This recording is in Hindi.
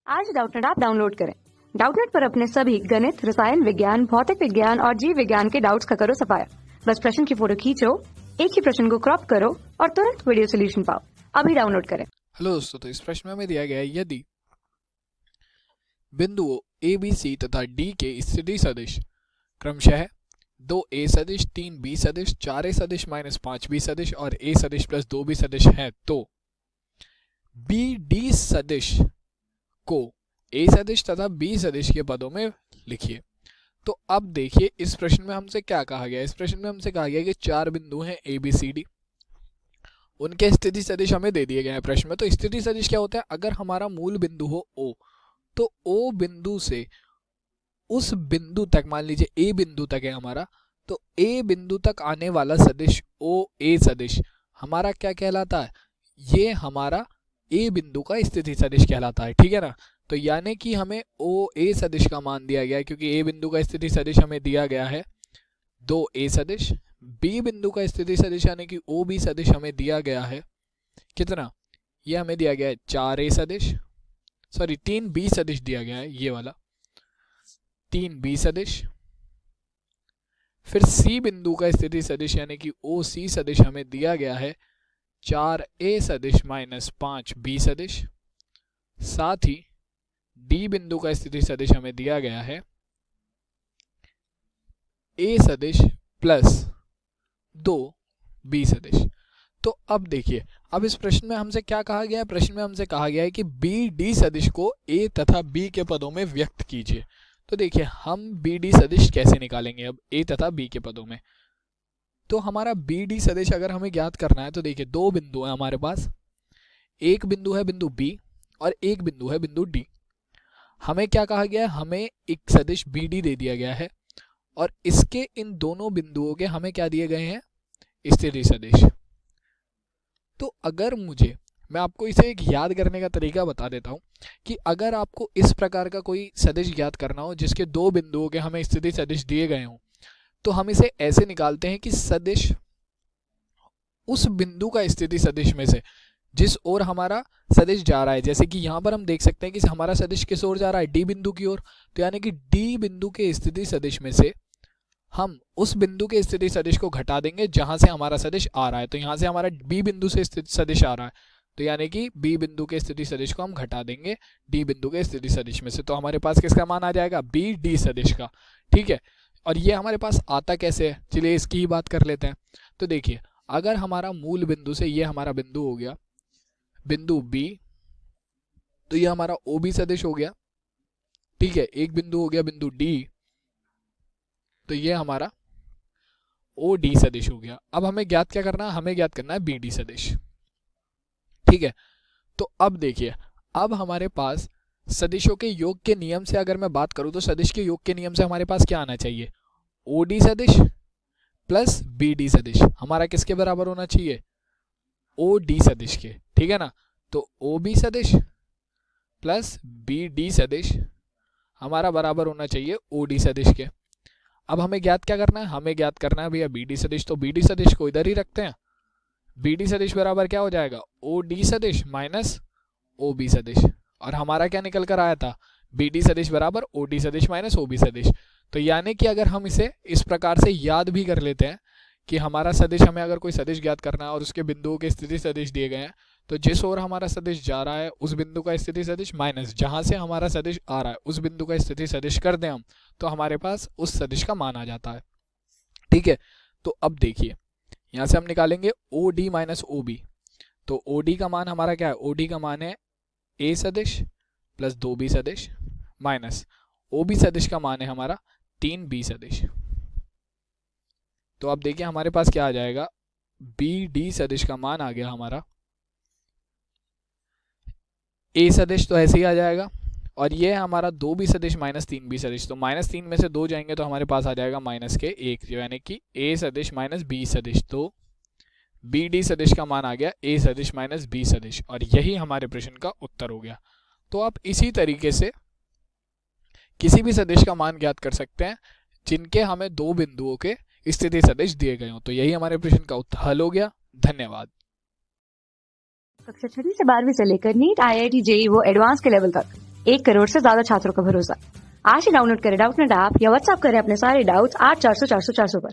आज डाउटनेट ऐप डाउनलोड करें। डाउटनेट पर अपने सभी गणित, रसायन विज्ञान, भौतिक विज्ञान और जीव विज्ञान के डाउट्स का करो सफाया। बस प्रश्न की फोटो खींचो, एक ही प्रश्न को क्रॉप करो और तुरंत वीडियो सोल्यूशन पाओ। अभी डाउनलोड करें। हेलो दोस्तों, तो इस प्रश्न में हमें दिया गया है यदि बिंदुओं ए बी सी तथा डी के स्थिति सदिश क्रमशः 2a सदिश, 3b सदिश, 4a सदिश माइनस 5b सदिश और a सदिश प्लस 2b सदिश है, तो b d सदिश को a सदिश तथा b सदिश के पदों में लिखिए। तो अब देखिए इस प्रश्न में हमसे क्या कहा गया है। इस प्रश्न में हमसे कहा गया है कि चार बिंदु हैं a b c d, उनके स्थिति सदिश हमें दे दिए गए हैं प्रश्न में। तो स्थिति सदिश क्या होता है? अगर हमारा मूल बिंदु हो O, तो O बिंदु से उस बिंदु तक, मान लीजिए A बिंदु तक है हमारा, तो A बिंदु तक आने वाला सदिश OA सदिश हमारा क्या कहलाता है? ये हमारा A बिंदु का स्थिति सदिश कहलाता है, ठीक है ना। तो यानी कि हमें OA सदिश का मान दिया गया है, क्योंकि A बिंदु का स्थिति सदिश हमें दिया गया है 2A सदिश। B बिंदु का स्थिति सदिश यानी कि OB सदिश हमें दिया गया है कितना? ये हमें दिया गया है 4A सदिश, सॉरी 3B सदिश दिया गया है, ये वाला 3B सदिश। फिर C बिंदु का स्थिति सदिश यानी कि OC सदिश हमें दिया गया है 4A सदिश माइनस 5B सदिश। साथ ही D बिंदु का स्थिति सदिश हमें दिया गया है A सदिश प्लस 2B सदिश। तो अब देखिए, अब इस प्रश्न में हमसे क्या कहा गया है? प्रश्न में हमसे कहा गया है कि BD सदिश को A तथा B के पदों में व्यक्त कीजिए। तो देखिए हम BD सदिश कैसे निकालेंगे अब A तथा B के पदों में। तो हमारा BD सदिश अगर हमें ज्ञात करना है, तो देखिए दो बिंदु है हमारे पास, एक बिंदु है बिंदु B और एक बिंदु है बिंदु D। हमें क्या कहा गया है? हमें एक सदिश BD दे दिया गया है और इसके इन दोनों बिंदुओं के हमें क्या दिए गए हैं? स्थिति सदिश। तो अगर मैं आपको इसे एक याद करने का तरीका बता देता हूं कि अगर आपको इस प्रकार का कोई सदिश ज्ञात करना हो जिसके दो बिंदुओं के हमें स्थिति सदिश दिए गए हों, तो हम इसे ऐसे निकालते हैं कि सदिश उस बिंदु का स्थिति सदिश में से जिस ओर हमारा सदिश जा रहा है, जैसे कि यहां पर हम देख सकते हैं कि हमारा सदिश किस ओर जा रहा है? डी बिंदु की ओर। तो यानी कि डी बिंदु के स्थिति सदिश में से हम उस बिंदु के स्थिति सदिश को घटा देंगे जहां से हमारा सदिश आ रहा है। तो यहां से हमारा बी बिंदु से स्थिति सदिश आ रहा है, तो यानी कि बी बिंदु के स्थिति सदिश को हम घटा देंगे डी बिंदु के स्थिति सदिश में से। तो हमारे पास किसका मान आ जाएगा? बी डी सदिश का, ठीक है। और ये हमारे पास आता कैसे है? चलिए इसकी ही बात कर लेते हैं। तो देखिए अगर हमारा मूल बिंदु से ये हमारा बिंदु हो गया बिंदु बी, तो ये हमारा ओ बी सदिश हो गया, ठीक है। एक बिंदु हो गया बिंदु डी, तो ये हमारा ओ डी सदिश हो गया। अब हमें ज्ञात क्या करना है? हमें ज्ञात करना है बी डी सदिश, ठीक है। तो अब देखिए, अब हमारे पास सदिशों के योग के नियम से अगर मैं बात करूं, तो सदिश के योग के नियम से हमारे पास क्या आना चाहिए? ओ डी सदिश प्लस बी डी सदिश हमारा किसके बराबर होना चाहिए? ओ डी सदिश के, ठीक है ना। तो ओ बी सदिश प्लस बी डी सदिश हमारा बराबर होना चाहिए ओ डी सदिश के। अब हमें ज्ञात क्या करना है? हमें ज्ञात करना है भैया बी डी सदिश। तो बी डी सदिश को इधर ही रखते हैं। बी डी सदिश बराबर क्या हो जाएगा? ओ डी सदिश माइनस ओ बी सदिश। और हमारा क्या निकल कर आया था? बी डी सदिश बराबर ओ डी सदिश माइनस ओ बी सदिश। तो यानी कि अगर हम इसे इस प्रकार से याद भी कर लेते हैं कि हमारा सदिश, हमें अगर कोई सदिश ज्ञात करना है और उसके बिंदुओं के स्थिति सदिश दिए गए हैं, तो जिस ओर हमारा सदिश जा रहा है उस बिंदु का स्थिति सदिश माइनस जहां से हमारा सदिश आ रहा है उस बिंदु का स्थिति सदिश कर दें हम, तो हमारे पास उस सदिश का मान आ जाता है, ठीक है। तो अब देखिए यहां से हम निकालेंगे O D minus O B. तो ओ डी का मान हमारा क्या है? ओ डी का मान है ए सदिश प्लस 2b सदिश माइनस ओ बी सदिश का मान है हमारा 3b सदिश। तो अब देखिए हमारे पास क्या आ जाएगा? बी डी सदिश का मान आ गया हमारा ए सदिश, तो ऐसे ही आ जाएगा। और ये है हमारा 2b सदिश माइनस 3b सदिश। तो माइनस 3 में से 2 जाएंगे तो हमारे पास आ जाएगा माइनस के 1, यानी कि a सदिश माइनस b सदिश। तो बी डी सदिश का मान आ गया a सदिश माइनस b सदिश, और यही हमारे प्रश्न का उत्तर हो गया। तो आप इसी तरीके से किसी भी सदिश का मान ज्ञात कर सकते हैं जिनके हमें दो बिंदुओं के स्थिति सदिश दिए गए हों। तो यही हमारे प्रश्न का उत्तर हल हो गया। धन्यवाद। कक्षा 6 से 12वीं से लेकर नीट, IIT, JEE वो एडवांस के लेवल तक 1 करोड़ से ज्यादा छात्रों का भरोसा। आज ही डाउनलोड करें डाउटनेट ऐप या व्हाट्सएप करें अपने सारे डाउट्स 8400 400 400 पर।